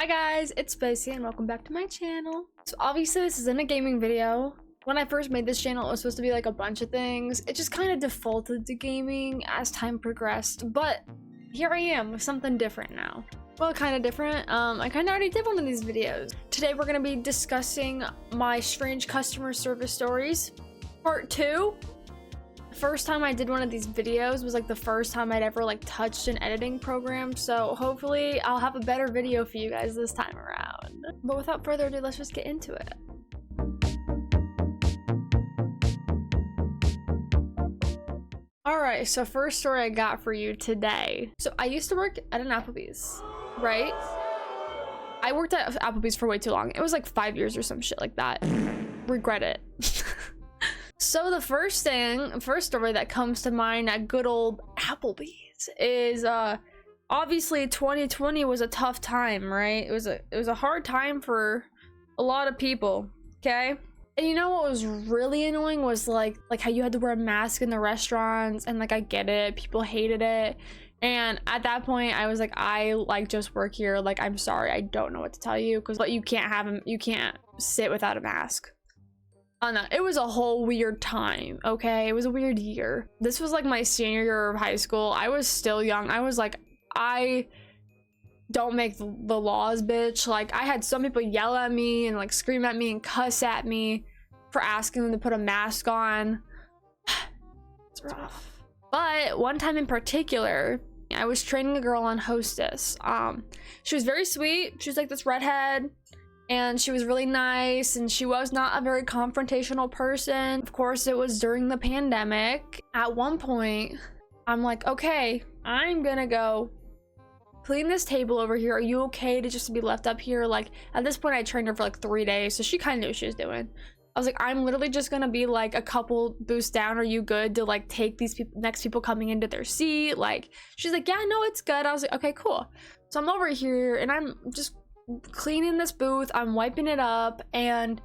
Hi guys, it's Spicy and welcome back to my channel. So obviously this isn't a gaming video. When I first made this channel, it was supposed to be like a bunch of things. It just kind of defaulted to gaming as time progressed, but here I am with something different now. Well, kind of different. I kind of already did one of these videos. Today we're going to be discussing my strange customer service stories, part 2. The first time I did one of these videos was like the first time I'd ever like touched an editing program, so hopefully I'll have a better video for you guys this time around. But without further ado, let's just get into it. Alright, so first story I got for you today. So I used to work at an Applebee's, right? I worked at Applebee's for way too long. It was like 5 years or some shit like that. Regret it. So the first story that comes to mind at good old Applebee's is obviously 2020 was a tough time, right? It was a hard time for a lot of people, okay? And you know what was really annoying was like how you had to wear a mask in the restaurants, and like I get it, people hated it. And at that point I was like, I like just work here, like I'm sorry, I don't know what to tell you, because you can't sit without a mask. Oh no, it was a whole weird time, okay? It was a weird year. This was like my senior year of high school. I was still young. I was like, I don't make the laws, bitch. Like, I had some people yell at me and like scream at me and cuss at me for asking them to put a mask on. It's rough. But one time in particular, I was training a girl on Hostess. She was very sweet. She was like this redhead, and she was really nice, and she was not a very confrontational person. Of course, it was during the pandemic. At one point, I'm like, okay, I'm gonna go clean this table over here. Are you okay to just be left up here? Like, at this point, I trained her for like 3 days, so she kind of knew what she was doing. I was like, I'm literally just gonna be like a couple boosts down. Are you good to like take these next people coming into their seat? Like, she's like, yeah, no, it's good. I was like, okay, cool. So I'm over here and I'm just cleaning this booth. I'm wiping it up, and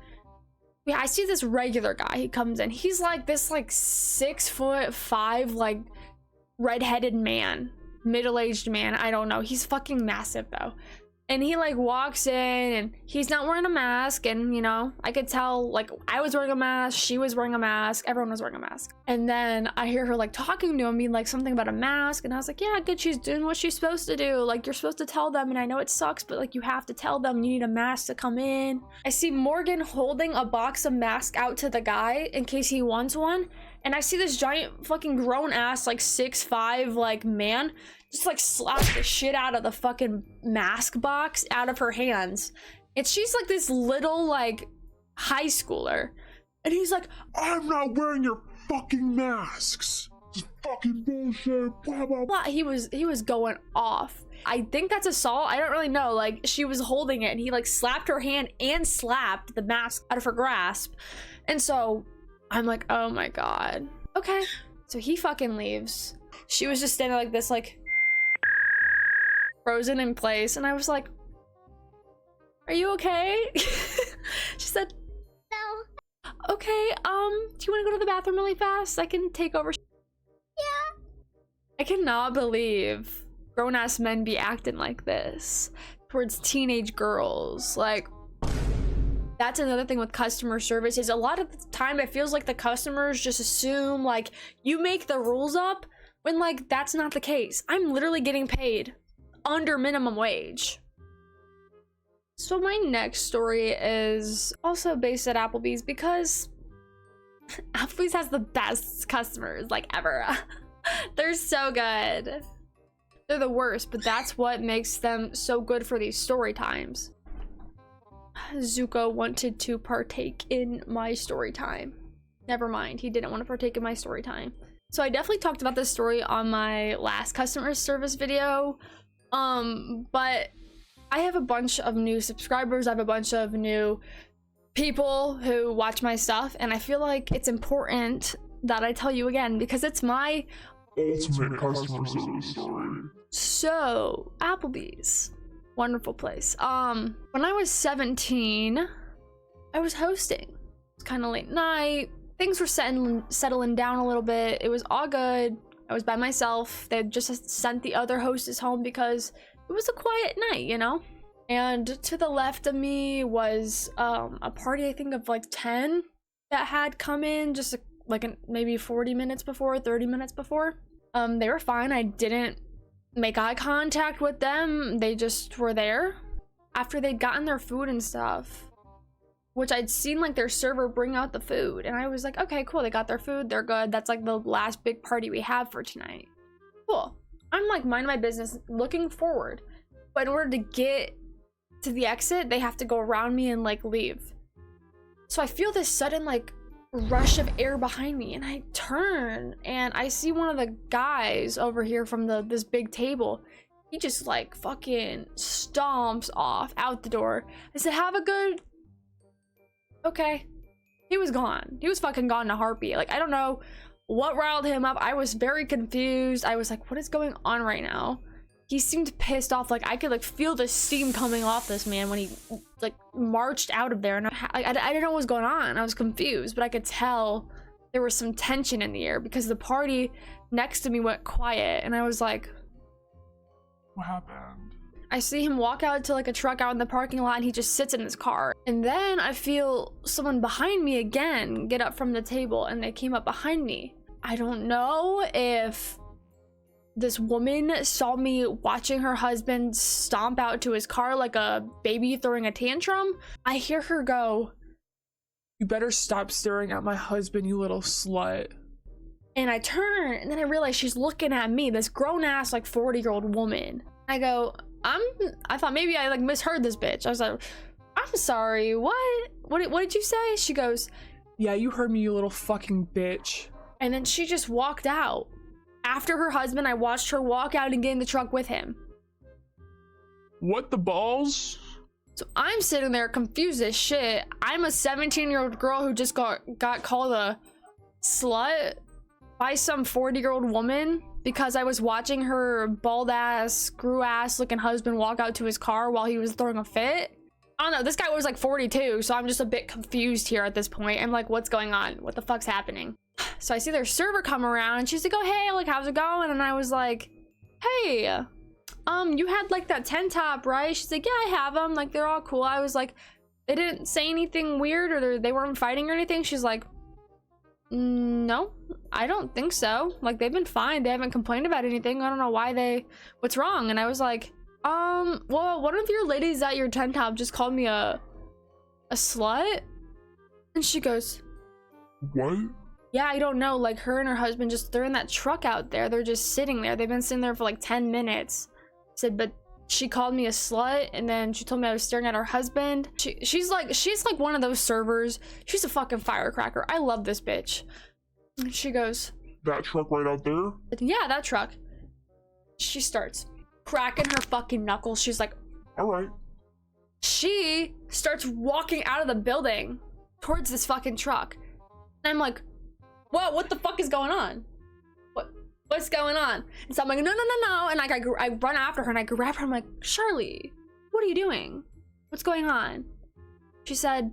yeah, I see this regular guy. He comes in. He's like this like 6'5" like redheaded man, middle-aged man. I don't know. He's fucking massive though. And he like walks in and he's not wearing a mask, and you know, I could tell like I was wearing a mask, she was wearing a mask, everyone was wearing a mask. And then I hear her like talking to him, being like something about a mask, and I was like, yeah, good, she's doing what she's supposed to do. Like, you're supposed to tell them, and I know it sucks, but like you have to tell them you need a mask to come in. I see Morgan holding a box of masks out to the guy in case he wants one, and I see this giant fucking grown ass like 6'5" like man just like slap the shit out of the fucking mask box out of her hands. And she's like this little like high schooler. And he's like, I'm not wearing your fucking masks. This fucking bullshit. Blah, blah, blah. He was going off. I think that's assault. I don't really know. Like, she was holding it and he like slapped her hand and slapped the mask out of her grasp. And so I'm like, oh my God. Okay. So he fucking leaves. She was just standing like this, like frozen in place, and I was like, are you okay? She said, no. Okay, do you want to go to the bathroom really fast? I can take over. Yeah. I cannot believe grown-ass men be acting like this towards teenage girls. Like, that's another thing with customer service, is a lot of the time it feels like the customers just assume like you make the rules up, when like that's not the case. I'm literally getting paid under minimum wage. So my next story is also based at Applebee's, because Applebee's has the best customers like ever. They're so good. They're the worst, but that's what makes them so good for these story times. Zuko wanted to partake in my story time. Never mind, he didn't want to partake in my story time. So I definitely talked about this story on my last customer service video. But I have a bunch of new subscribers. I have a bunch of new people who watch my stuff, and I feel like it's important that I tell you again, because it's my ultimate customer service story. So, Applebee's, wonderful place. When I was 17, I was hosting. It's kind of late night. Things were settling down a little bit. It was all good. I was by myself. They just sent the other hostess home because it was a quiet night, you know? And to the left of me was a party, I think of like 10 that had come in just maybe 40 minutes before, 30 minutes before. They were fine. I didn't make eye contact with them. They just were there. After they'd gotten their food and stuff, which I'd seen like their server bring out the food, and I was like, okay, cool, they got their food, they're good. That's like the last big party we have for tonight. Cool. I'm like minding my business, looking forward. But in order to get to the exit, they have to go around me and like leave. So I feel this sudden like rush of air behind me, and I turn and I see one of the guys over here from this big table. He just like fucking stomps off out the door. I said, have a good... Okay. He was gone. He was fucking gone in a heartbeat. Like, I don't know what riled him up. I was very confused. I was like, what is going on right now? He seemed pissed off. Like, I could like feel the steam coming off this man when he like marched out of there. And I didn't know what was going on. I was confused, but I could tell there was some tension in the air because the party next to me went quiet. And I was like, what happened? I see him walk out to like a truck out in the parking lot, and he just sits in his car. And then I feel someone behind me again get up from the table, and they came up behind me. I don't know if this woman saw me watching her husband stomp out to his car like a baby throwing a tantrum. I hear her go, "You better stop staring at my husband, you little slut." And I turn, and then I realize she's looking at me, this grown-ass like 40-year-old woman. I go, I thought maybe I like misheard this bitch. I was like, I'm sorry, what did you say? She goes, "Yeah, you heard me, you little fucking bitch." And then she just walked out. After her husband, I watched her walk out and get in the truck with him. What the balls? So I'm sitting there confused as shit. I'm a 17-year-old girl who just got called a slut by some 40-year-old woman because I was watching her bald-ass, screw-ass looking husband walk out to his car while he was throwing a fit. I don't know, this guy was like 42, so I'm just a bit confused here at this point. I'm like, what's going on? What the fuck's happening? So I see their server come around, and she's like, oh, hey, like, how's it going? And I was like, hey, you had like that 10 top, right? She's like, yeah, I have them. Like, they're all cool. I was like, they didn't say anything weird, or they weren't fighting or anything? She's like, no, I don't think so. Like, they've been fine. They haven't complained about anything. I don't know why what's wrong? And I was like, well, one of your ladies at your 10 top just called me a slut. And she goes, what? Yeah, I don't know. Like, her and her husband they're in that truck out there. They're just sitting there. They've been sitting there for like 10 minutes. I said, but she called me a slut, and then she told me I was staring at her husband. She's like one of those servers. She's a fucking firecracker. I love this bitch. And she goes, that truck right out there? Yeah, that truck. She starts cracking her fucking knuckles. She's like, all right. She starts walking out of the building towards this fucking truck. And I'm like, whoa, what the fuck is going on? What's going on? And so I'm like, no. And like, I run after her and I grab her. I'm like, Charlie, what are you doing? What's going on? She said,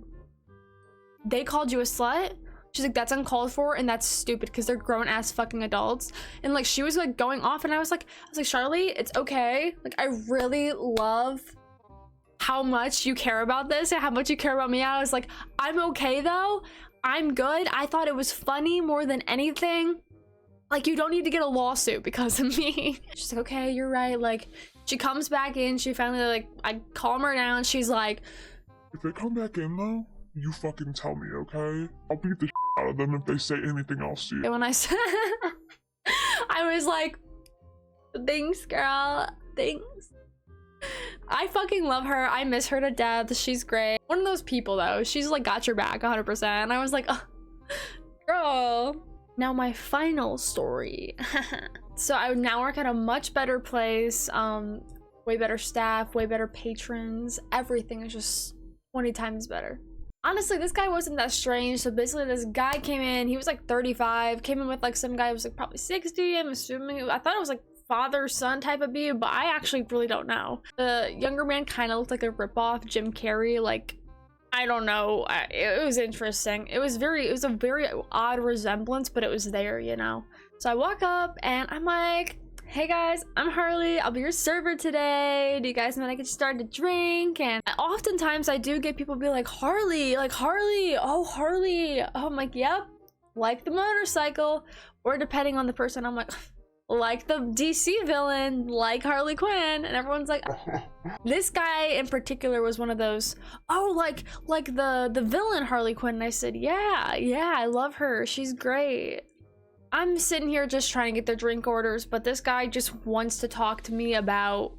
they called you a slut? She's like, that's uncalled for and that's stupid because they're grown ass fucking adults. And like, she was like going off, and I was like, Charlie, it's okay. Like, I really love how much you care about this and how much you care about me. I was like, I'm okay though. I'm good. I thought it was funny more than anything. Like, you don't need to get a lawsuit because of me. She's like, okay, you're right. Like, she comes back in. She finally, like, I calm her down. She's like, if they come back in though, you fucking tell me, okay? I'll beat the out of them if they say anything else to you. and when I said, I was like, thanks, girl. Thanks. I fucking love her. I miss her to death. She's great. One of those people though. She's like got your back 100%. And I was like, oh, girl. Now my final story. So I would now work at a much better place. Way better staff, way better patrons. Everything is just 20 times better. Honestly, this guy wasn't that strange. So basically this guy came in. He was like 35. Came in with like some guy who was like probably 60. I'm assuming. I thought it was like father-son type of beat, but I actually really don't know. The younger man kind of looked like a ripoff Jim Carrey. Like, I don't know. It was interesting. It was a very odd resemblance, but it was there, you know. So I walk up and I'm like, hey guys, I'm Harley. I'll be your server today. Do you guys want to get started to drink? And oftentimes I do get people be like, Harley, oh Harley. Oh, I'm like, yep, like the motorcycle. Or depending on the person, I'm like the DC villain, like Harley Quinn. And everyone's like, this guy in particular was one of those, oh, like the villain Harley Quinn. And I said, yeah, I love her. She's great. I'm sitting here just trying to get their drink orders, but this guy just wants to talk to me about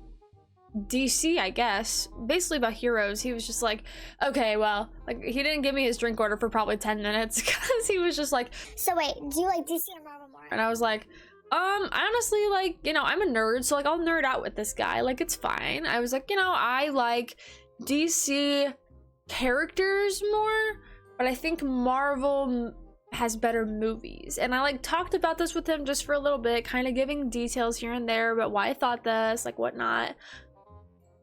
DC, I guess. Basically about heroes. He was just like, okay, well, like, he didn't give me his drink order for probably 10 minutes because he was just like, so wait, do you like DC or Marvel more? and I was like, honestly, like, you know, I'm a nerd, so like I'll nerd out with this guy, like it's fine. I was like, you know, I like DC characters more, but I think Marvel has better movies. And I like talked about this with him just for a little bit, kind of giving details here and there about why I thought this, like whatnot.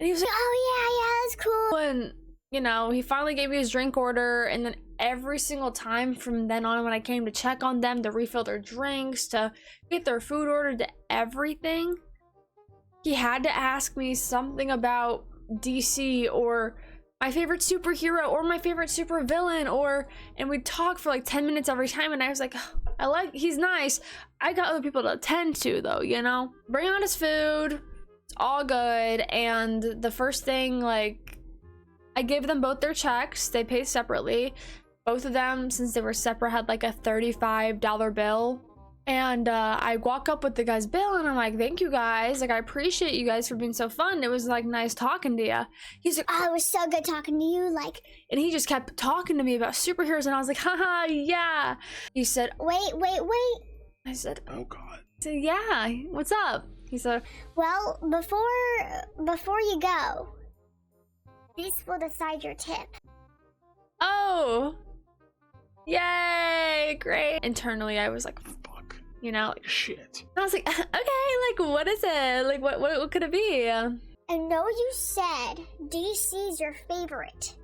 And he was like, oh yeah, that's cool. and you know, he finally gave me his drink order, and then every single time from then on when I came to check on them, to refill their drinks, to get their food ordered, to everything, he had to ask me something about DC or my favorite superhero or my favorite supervillain, and we'd talk for like 10 minutes every time, and I was like, he's nice. I got other people to attend to though, you know? Bring out his food, it's all good, and the first thing, like, I gave them both their checks. They paid separately. Both of them, since they were separate, had like a $35 bill. And I walk up with the guy's bill and I'm like, thank you guys. Like, I appreciate you guys for being so fun. It was like nice talking to you. He's like, oh, it was so good talking to you. Like, and he just kept talking to me about superheroes, and I was like, haha, yeah. He said, wait. I said, Oh God. I said, yeah, what's up? He said, Well, before you go, this will decide your tip. oh, yay, great. Internally, I was like, fuck, you know, like, Shit. I was like, okay, like, what is it? Like, what could it be? I know you said DC's your favorite,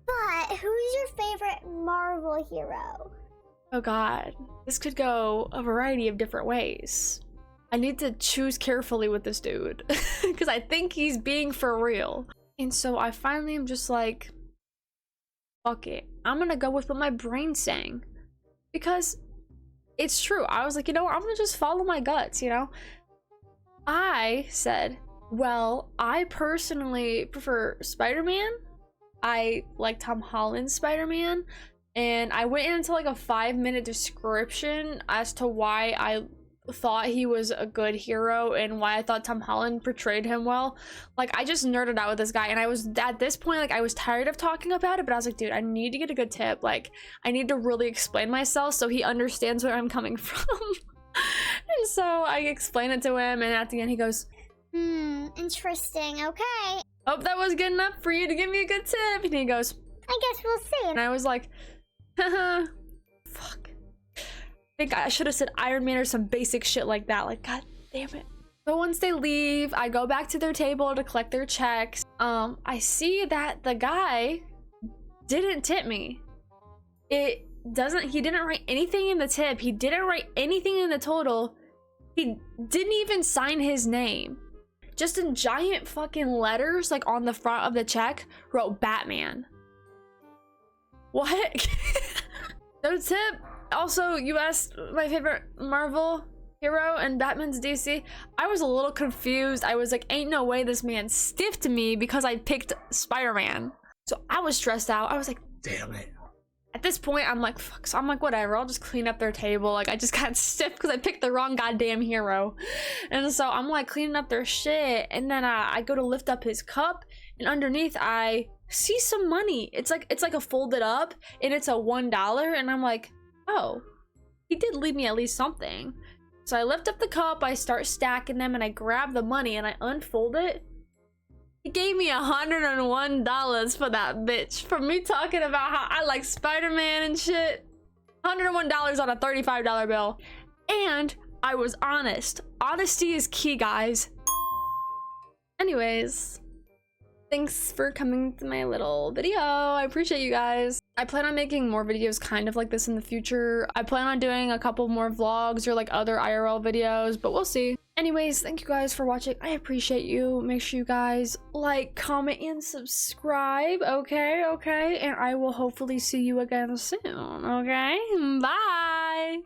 but who's your favorite Marvel hero? Oh God, this could go a variety of different ways. I need to choose carefully with this dude because I think he's being for real. And so I finally am just like, fuck it. I'm gonna go with what my brain's saying, because it's true. I was like, you know what? I'm gonna just follow my guts, you know? I said, well, I personally prefer Spider-Man. I like Tom Holland's Spider-Man. And I went into like a 5-minute description as to why I thought he was a good hero and why I thought Tom Holland portrayed him well. Like, I just nerded out with this guy, and I was at this point, like, I was tired of talking about it, but I was like, dude, I need to get a good tip. Like, I need to really explain myself so he understands where I'm coming from. And so I explained it to him, and at the end he goes, Interesting, okay. hope that was good enough for you to give me a good tip. And he goes, I guess we'll see. and I was like, haha, fuck. I think I should have said Iron Man or some basic shit like that. Like, god damn it. So once they leave, I go back to their table to collect their checks. I see that the guy didn't tip me. He didn't write anything in the tip. He didn't write anything in the total. He didn't even sign his name. Just in giant fucking letters, like on the front of the check, wrote Batman. What? No tip. Also, you asked my favorite Marvel hero, and Batman's DC. I was a little confused. I was like, ain't no way this man stiffed me because I picked Spider-Man. So I was stressed out. I was like, Damn it. at this point, I'm like, fuck. So I'm like, whatever. I'll just clean up their table. Like, I just got stiff because I picked the wrong goddamn hero. And so I'm like cleaning up their shit. And then I go to lift up his cup, and underneath I see some money. It's like a folded up, and it's a $1. And I'm like, oh, he did leave me at least something. So I lift up the cup, I start stacking them, and I grab the money and I unfold it. He gave me $101 for that bitch, for me talking about how I like Spider-Man and shit. $101 on a $35 bill. And I was honest. Honesty is key, guys. Anyways, thanks for coming to my little video. I appreciate you guys. I plan on making more videos kind of like this in the future. I plan on doing a couple more vlogs or like other IRL videos, but we'll see. Anyways, thank you guys for watching. I appreciate you. Make sure you guys like, comment, and subscribe. Okay? And I will hopefully see you again soon. Okay? Bye!